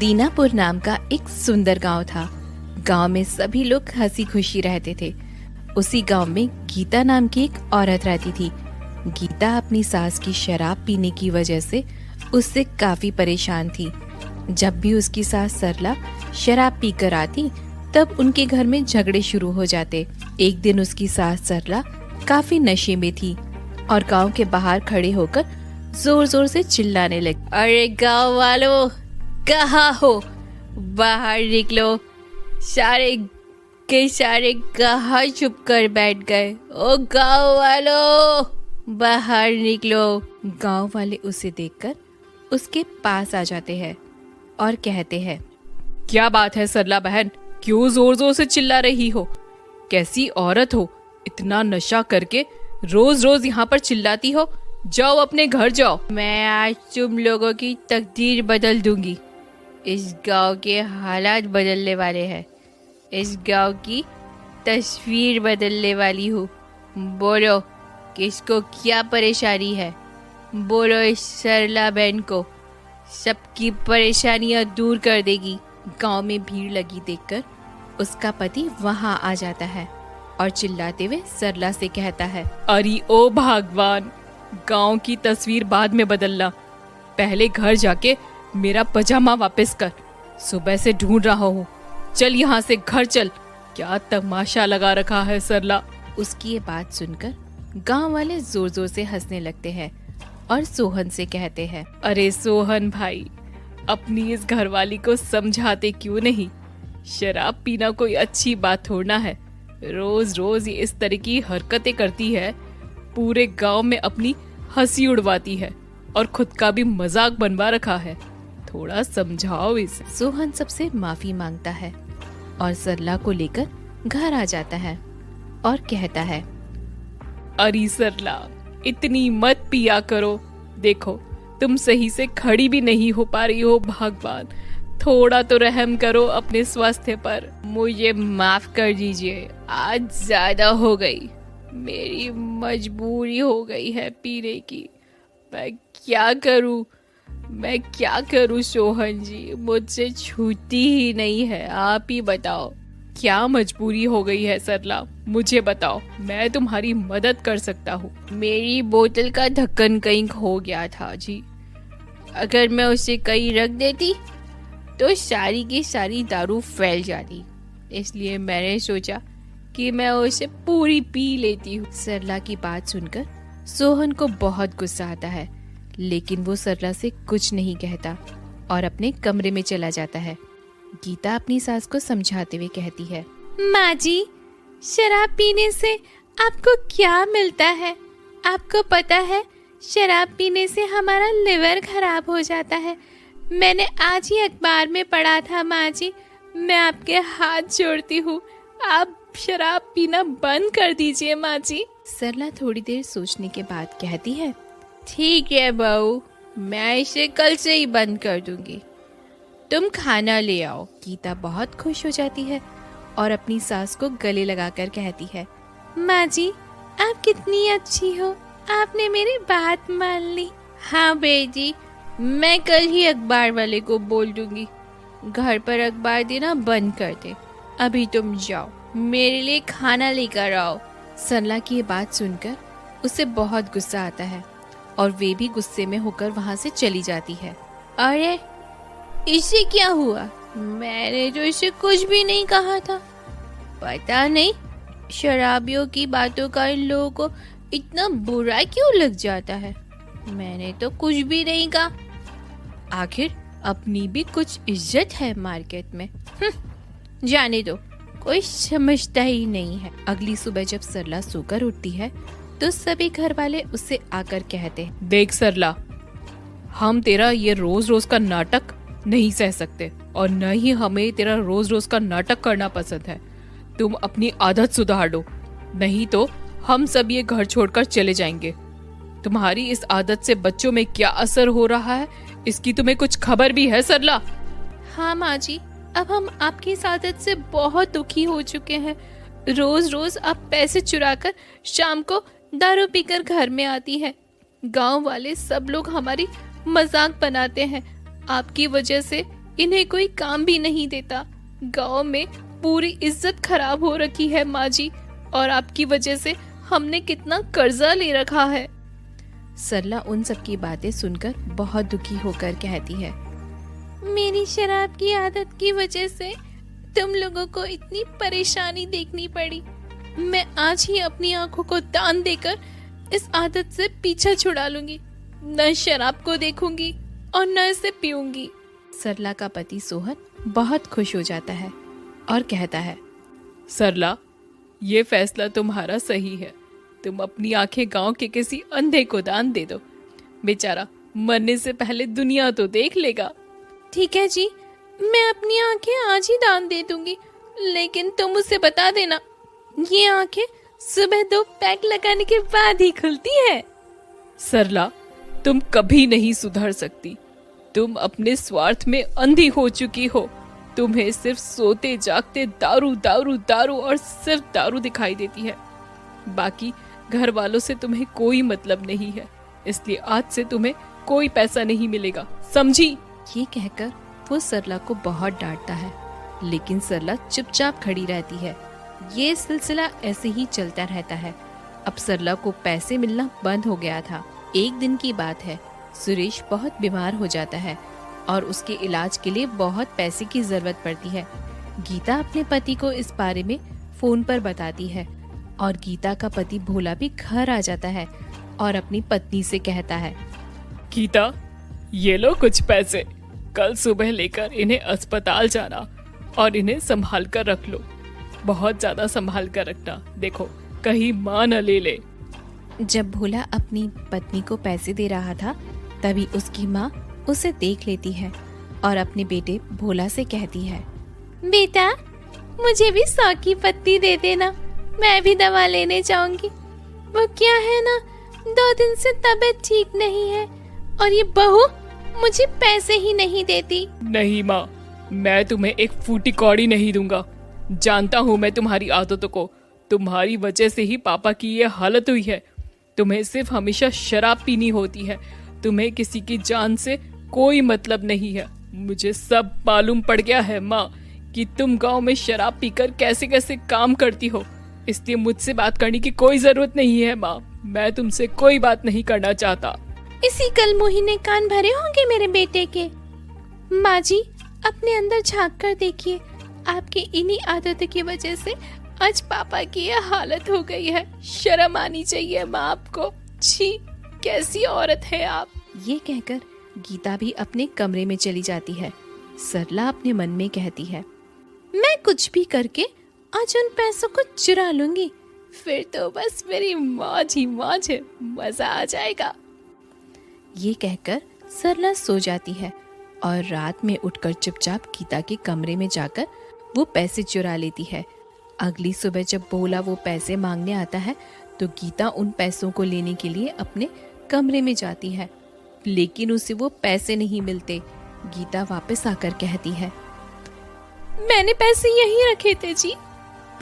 दीनापुर नाम का एक सुंदर गांव था। गांव में सभी लोग हंसी खुशी रहते थे। उसी गांव में गीता नाम की एक औरत रहती थी। गीता अपनी सास की शराब पीने की वजह से उससे काफी परेशान थी। जब भी उसकी सास सरला शराब पीकर आती तब उनके घर में झगड़े शुरू हो जाते। एक दिन उसकी सास सरला काफी नशे में थी और गांव के बाहर खड़े होकर जोर जोर से चिल्लाने लगी, अरे गांव वालों, कहाँ हो? बाहर निकलो। सारे के सारे कहाँ छुप कर बैठ गए? ओ गांव वालों, बाहर निकलो। गांव वाले उसे देखकर उसके पास आ जाते हैं और कहते हैं, क्या बात है सरला बहन, क्यों जोर जोर से चिल्ला रही हो? कैसी औरत हो, इतना नशा करके रोज रोज यहाँ पर चिल्लाती हो? जाओ अपने घर जाओ। मैं आज तुम लोगों की तकदीर बदल दूंगी। इस गांव के हालात बदलने वाले हैं। इस गांव की तस्वीर बदलने वाली हूँ। बोलो, किसको क्या परेशानी है? बोलो इस सरला बहन को, सबकी परेशानियां दूर कर देगी। गांव में भीड़ लगी देखकर उसका पति वहां आ जाता है और चिल्लाते हुए सरला से कहता है, अरे ओ भगवान, गांव की तस्वीर बाद में बदलना, पहले घर जाके मेरा पजामा वापस कर। सुबह से ढूंढ रहा हूँ, चल यहाँ से घर चल। क्या तमाशा लगा रखा है सरला। उसकी ये बात सुनकर गांव वाले जोर जोर से हंसने लगते हैं और सोहन से कहते हैं, अरे सोहन भाई, अपनी इस घरवाली को समझाते क्यों नहीं? शराब पीना कोई अच्छी बात थोड़ा है। रोज रोज ये इस तरह की हरकतें करती है, पूरे गांव में अपनी हंसी उड़वाती है और खुद का भी मजाक बनवा रखा है। थोड़ा समझाओ इसे। सोहन सबसे माफी मांगता है और सरला को लेकर घर आ जाता है और कहता है, अरे सरला, इतनी मत पिया करो। देखो, तुम सही से खड़ी भी नहीं हो पा रही हो। भगवान, थोड़ा तो रहम करो अपने स्वास्थ्य पर। मुझे माफ कर दीजिए, आज ज्यादा हो गई। मेरी मजबूरी हो गई है पीने की। मैं क्या करूं सोहन जी, मुझसे छूती ही नहीं है। आप ही बताओ। क्या मजबूरी हो गई है सरला, मुझे बताओ, मैं तुम्हारी मदद कर सकता हूँ। मेरी बोतल का ढक्कन कहीं खो गया था जी। अगर मैं उसे कहीं रख देती तो सारी की सारी दारू फैल जाती, इसलिए मैंने सोचा कि मैं उसे पूरी पी लेती हूँ। सरला की बात सुनकर सोहन को बहुत गुस्सा आता है, लेकिन वो सरला से कुछ नहीं कहता और अपने कमरे में चला जाता है। गीता अपनी सास को समझाते हुए कहती है, माँ जी, शराब पीने से आपको क्या मिलता है? आपको पता है, शराब पीने से हमारा लिवर खराब हो जाता है। मैंने आज ही अखबार में पढ़ा था माँ जी। मैं आपके हाथ जोड़ती हूँ, आप शराब पीना बंद कर दीजिए माँ जी। सरला थोड़ी देर सोचने के बाद कहती है, ठीक है बहू, मैं इसे कल से ही बंद कर दूंगी। तुम खाना ले आओ। गीता बहुत खुश हो जाती है और अपनी सास को गले लगाकर कहती है, माँ जी, आप कितनी अच्छी हो, आपने मेरी बात मान ली। हाँ बेटी, मैं कल ही अखबार वाले को बोल दूंगी, घर पर अखबार देना बंद कर दे। अभी तुम जाओ, मेरे लिए खाना लेकर आओ। सरला की ये बात सुनकर उसे बहुत गुस्सा आता है और वे भी गुस्से में होकर वहाँ से चली जाती है। अरे, इसे क्या हुआ? मैंने तो इसे कुछ भी नहीं कहा था। पता नहीं शराबियों की बातों का इन लोगों को इतना बुरा क्यों लग जाता है। मैंने तो कुछ भी नहीं कहा। आखिर अपनी भी कुछ इज्जत है मार्केट में। जाने दो, कोई समझता ही नहीं है। अगली सुबह जब सरला सोकर उठती है तो सभी घर वाले उससे आकर कहते हैं, देख सरला, हम तेरा ये रोज रोज का नाटक नहीं सह सकते और न ही हमें तेरा रोज रोज का नाटक करना पसंद है। तुम अपनी आदत सुधार दो, नहीं तो हम सब ये घर छोड़कर चले जाएंगे। तुम्हारी इस आदत से बच्चों में क्या असर हो रहा है, इसकी तुम्हें कुछ खबर भी है सरला? हाँ माँ जी, अब हम आपकी इस आदत से बहुत दुखी हो चुके हैं। रोज रोज आप पैसे चुराकर शाम को दारू पीकर घर में आती है। गांव वाले सब लोग हमारी मजाक बनाते हैं। आपकी वजह से इन्हें कोई काम भी नहीं देता। गांव में पूरी इज्जत खराब हो रखी है माँ जी, और आपकी वजह से हमने कितना कर्जा ले रखा है। सरला उन सब की बातें सुनकर बहुत दुखी होकर कहती है, मेरी शराब की आदत की वजह से तुम लोगों को इतनी परेशानी देखनी पड़ी। मैं आज ही अपनी आंखों को दान देकर इस आदत से पीछा छुड़ा लूंगी। न शराब को देखूंगी और न इसे पीऊंगी। सरला का पति सोहन बहुत खुश हो जाता है और कहता है, सरला, ये फैसला तुम्हारा सही है। तुम अपनी आंखें गांव के किसी अंधे को दान दे दो। बेचारा मरने से पहले दुनिया तो देख लेगा। ठीक है जी, मैं अपनी आंखें आज ही दान दे दूंगी, लेकिन तुम उसे बता देना ये आंखें सुबह 2 पैक लगाने के बाद ही खुलती है। सरला, तुम कभी नहीं सुधर सकती। तुम अपने स्वार्थ में अंधी हो चुकी हो। तुम्हें सिर्फ सोते जागते दारू दारू दारू और सिर्फ दारू दिखाई देती है। बाकी घर वालों से तुम्हें कोई मतलब नहीं है, इसलिए आज से तुम्हें कोई पैसा नहीं मिलेगा, समझी? ये कहकर वो सरला को बहुत डांटता है, लेकिन सरला चुपचाप खड़ी रहती है। ये सिलसिला ऐसे ही चलता रहता है। अब सरला को पैसे मिलना बंद हो गया था। एक दिन की बात है, सुरेश बहुत बीमार हो जाता है और उसके इलाज के लिए बहुत पैसे की जरूरत पड़ती है। गीता अपने पति को इस बारे में फोन पर बताती है और गीता का पति भोला भी घर आ जाता है और अपनी पत्नी से कहता है, गीता, ये लो कुछ पैसे। कल सुबह लेकर इन्हें अस्पताल जाना और इन्हें संभाल कर रख लो। बहुत ज्यादा संभाल कर रखना, देखो कहीं माँ न ले ले। जब भोला अपनी पत्नी को पैसे दे रहा था, तभी उसकी माँ उसे देख लेती है और अपने बेटे भोला से कहती है, बेटा मुझे भी 100 की पत्ती दे देना, मैं भी दवा लेने जाऊंगी। वो क्या है ना, 2 दिन से तबीयत ठीक नहीं है और ये बहू मुझे पैसे ही नहीं देती। नहीं माँ, मैं तुम्हें एक फूटी कौड़ी नहीं दूंगा। जानता हूँ मैं तुम्हारी आदतों को। तुम्हारी वजह से ही पापा की ये हालत हुई है। तुम्हें सिर्फ हमेशा शराब पीनी होती है। तुम्हें किसी की जान से कोई मतलब नहीं है। मुझे सब मालूम पड़ गया है माँ कि तुम गांव में शराब पीकर कैसे कैसे काम करती हो। इसलिए मुझसे बात करने की कोई जरूरत नहीं है माँ। मैं तुमसे कोई बात नहीं करना चाहता। इसी कल मुही ने कान भरे होंगे मेरे बेटे के। माँ जी, अपने अंदर झांक कर देखिए, आपकी इन्हीं आदतों की वजह से आज पापा की यह हालत हो गई है। शर्म आनी चाहिए माँ आपको। छी, कैसी औरत है आप। ये कहकर गीता भी अपने कमरे में चली जाती है। सरला अपने मन में कहती है, मैं कुछ भी करके आज उन पैसों को चुरा लूंगी, फिर तो बस मेरी मौज ही मौज है, मजा आ जाएगा। ये कहकर सरला सो जाती है और रात में उठकर चुपचाप गीता के कमरे में जाकर वो पैसे चुरा लेती है। अगली सुबह जब भोला वो पैसे मांगने आता है तो गीता उन पैसों को लेने के लिए अपने कमरे में जाती है, लेकिन उसे वो पैसे नहीं मिलते। गीता वापस आकर कहती है, मैंने पैसे यहीं रखे थे जी,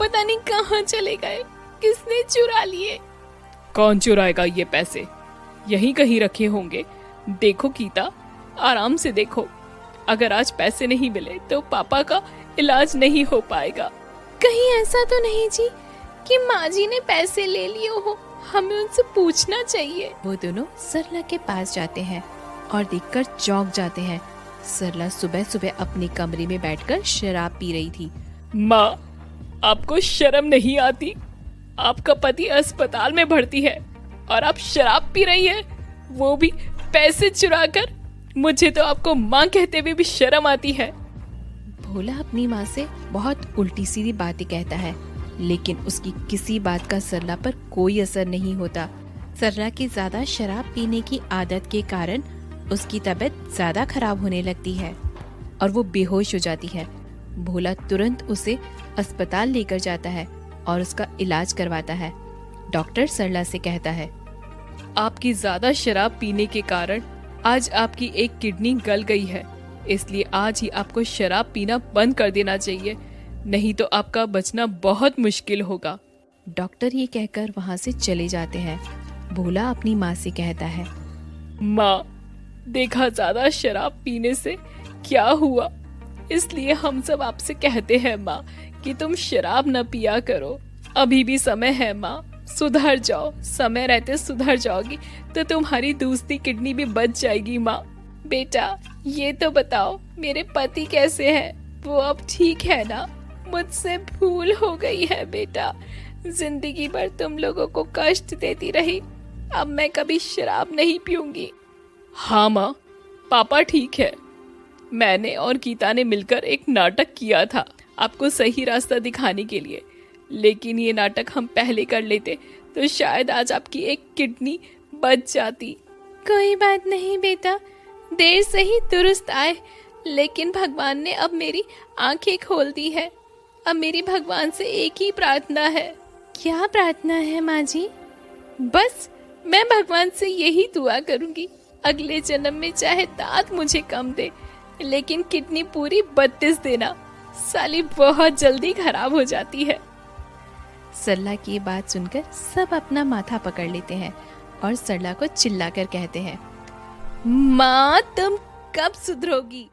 पता नहीं कहाँ चले गए, किसने चुरा लिए। कौन चुराएगा ये पैसे? यहीं कहीं रखे होंगे। देखो गीता, आराम से देखो। अगर आज पैसे नहीं मिले तो पापा का इलाज नहीं हो पाएगा। कहीं ऐसा तो नहीं जी कि माँ जी ने पैसे ले लिए हो, हमें उनसे पूछना चाहिए। वो दोनों सरला के पास जाते हैं और देखकर चौंक जाते हैं। सरला सुबह सुबह अपने कमरे में बैठकर शराब पी रही थी। माँ, आपको शर्म नहीं आती? आपका पति अस्पताल में भर्ती है और आप शराब पी रही है, वो भी पैसे चुराकर। मुझे तो आपको माँ कहते हुए भी शर्म आती है। भोला अपनी माँ से बहुत उल्टी सीधी बातें कहता है, लेकिन उसकी किसी बात का सरला पर कोई असर नहीं होता। सरला की ज्यादा शराब पीने की आदत के कारण उसकी तबीयत ज्यादा खराब होने लगती है और वो बेहोश हो जाती है। भोला तुरंत उसे अस्पताल लेकर जाता है और उसका इलाज करवाता है। डॉक्टर सरला से कहता है, आपकी ज्यादा शराब पीने के कारण आज आपकी एक किडनी गल गई है, इसलिए आज ही आपको शराब पीना बंद कर देना चाहिए, नहीं तो आपका बचना बहुत मुश्किल होगा। डॉक्टर ये कहकर वहाँ से चले जाते हैं। भोला अपनी माँ से कहता है, माँ, देखा ज्यादा शराब पीने से क्या हुआ? इसलिए हम सब आपसे कहते हैं माँ कि तुम शराब न पिया करो। अभी भी समय है माँ, सुधर जाओ। समय रहते सुधर जाओगी तो तुम्हारी दूसरी किडनी भी बच जाएगी माँ। बेटा ये तो बताओ मेरे पति कैसे हैं? वो अब ठीक है ना? मुझसे भूल हो गई है बेटा। जिंदगी भर तुम लोगों को कष्ट देती रही। अब मैं कभी शराब नहीं पीऊंगी। हाँ माँ, पापा ठीक है। मैंने और गीता ने मिलकर एक नाटक किया था आपको सही रास्ता दिखाने के लिए, लेकिन ये नाटक हम पहले कर लेते तो शायद आज आपकी एक किडनी बच जाती। कोई बात नहीं बेटा, देर से ही दुरुस्त आए, लेकिन भगवान ने अब मेरी आंखें खोल दी है। अब मेरी भगवान से एक ही प्रार्थना है। क्या प्रार्थना है माँ जी? बस मैं भगवान से यही दुआ करूंगी, अगले जन्म में चाहे दांत मुझे कम दे, लेकिन किडनी पूरी 32 देना। साली बहुत जल्दी खराब हो जाती है। सरला की बात सुनकर सब अपना माथा पकड़ लेते हैं और सरला को चिल्लाकर कहते हैं, माँ तुम कब सुधरोगी?